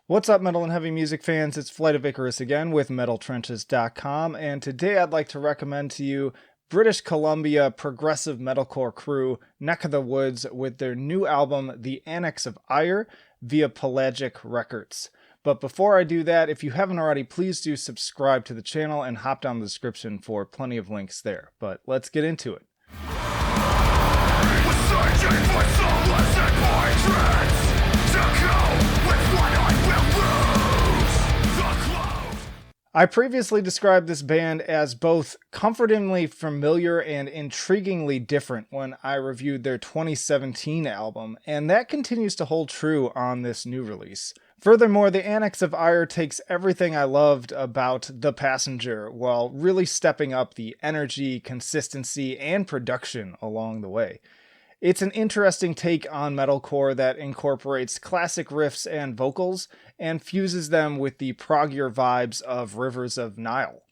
What's up, metal and heavy music fans? It's Flight of Icarus again with MetalTrenches.com, and today I'd like to recommend to you British Columbia progressive metalcore crew Neck of the Woods with their new album, The Annex of Ire, via Pelagic Records. But before I do that, if you haven't already, please do subscribe to the channel and hop down the description for plenty of links there. But let's get into it. I previously described this band as both comfortingly familiar and intriguingly different when I reviewed their 2017 album, and that continues to hold true on this new release. Furthermore, the Annex of Ire takes everything I loved about The Passenger while really stepping up the energy, consistency, and production along the way. It's an interesting take on metalcore that incorporates classic riffs and vocals and fuses them with the proggier vibes of Rivers of Nihil.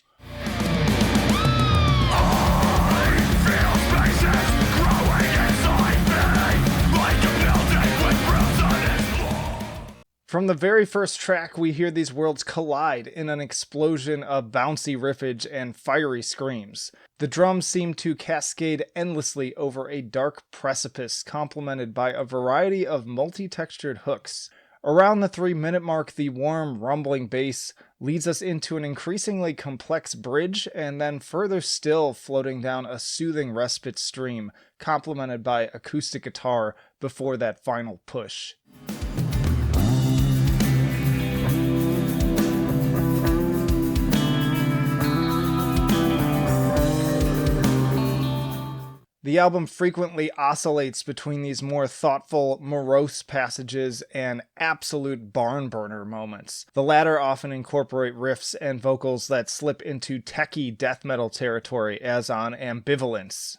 From the very first track, we hear these worlds collide in an explosion of bouncy riffage and fiery screams. The drums seem to cascade endlessly over a dark precipice, complemented by a variety of multi-textured hooks. Around the 3-minute mark, the warm, rumbling bass leads us into an increasingly complex bridge, and then further still floating down a soothing respite stream, complemented by acoustic guitar before that final push. The album frequently oscillates between these more thoughtful, morose passages and absolute barn burner moments. The latter often incorporate riffs and vocals that slip into techie death metal territory, as on Ambivalence.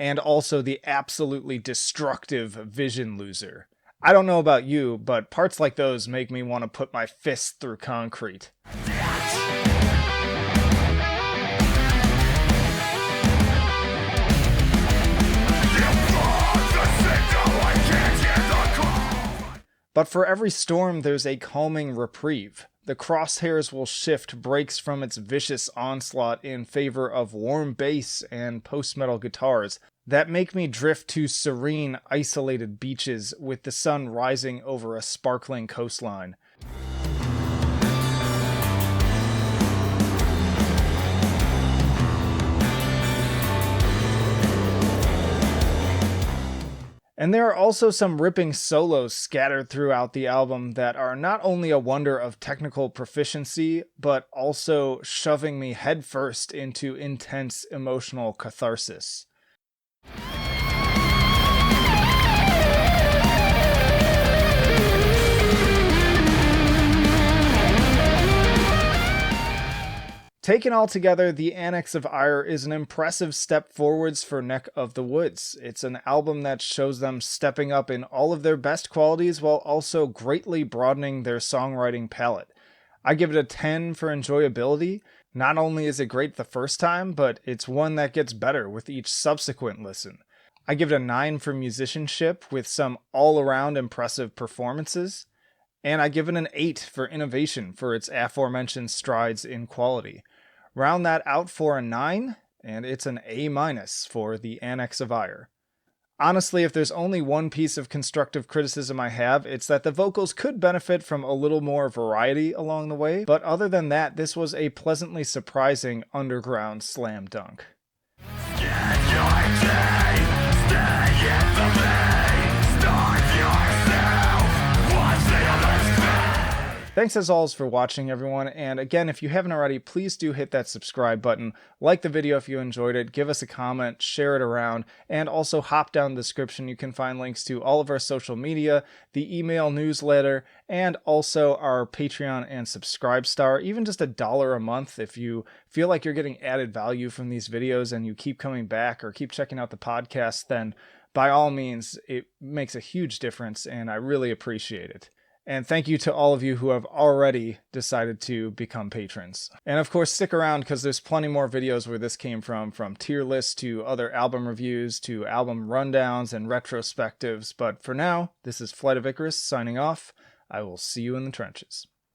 And also the absolutely destructive Vision Loser. I don't know about you, but parts like those make me want to put my fist through concrete. But for every storm, there's a calming reprieve. The crosshairs will shift breaks from its vicious onslaught in favor of warm bass and post-metal guitars that make me drift to serene, isolated beaches with the sun rising over a sparkling coastline. And there are also some ripping solos scattered throughout the album that are not only a wonder of technical proficiency, but also shoving me headfirst into intense emotional catharsis. Taken all together, The Annex of Ire is an impressive step forwards for Neck of the Woods. It's an album that shows them stepping up in all of their best qualities while also greatly broadening their songwriting palette. I give it a 10 for enjoyability. Not only is it great the first time, but it's one that gets better with each subsequent listen. I give it a 9 for musicianship with some all-around impressive performances. And I give it an 8 for innovation for its aforementioned strides in quality. Round that out for a 9, and it's an A- for The Annex of Ire. Honestly, if there's only one piece of constructive criticism I have, it's that the vocals could benefit from a little more variety along the way, but other than that, this was a pleasantly surprising underground slam dunk. Thanks as always for watching, everyone, and again, if you haven't already, please do hit that subscribe button, like the video if you enjoyed it, give us a comment, share it around, and also hop down the description. You can find links to all of our social media, the email newsletter, and also our Patreon and Subscribe Star. Even just $1 a month if you feel like you're getting added value from these videos and you keep coming back or keep checking out the podcast, then by all means, it makes a huge difference, and I really appreciate it. And thank you to all of you who have already decided to become patrons. And of course, stick around because there's plenty more videos where this came from tier lists to other album reviews to album rundowns and retrospectives. But for now, this is Flight of Icarus signing off. I will see you in the trenches.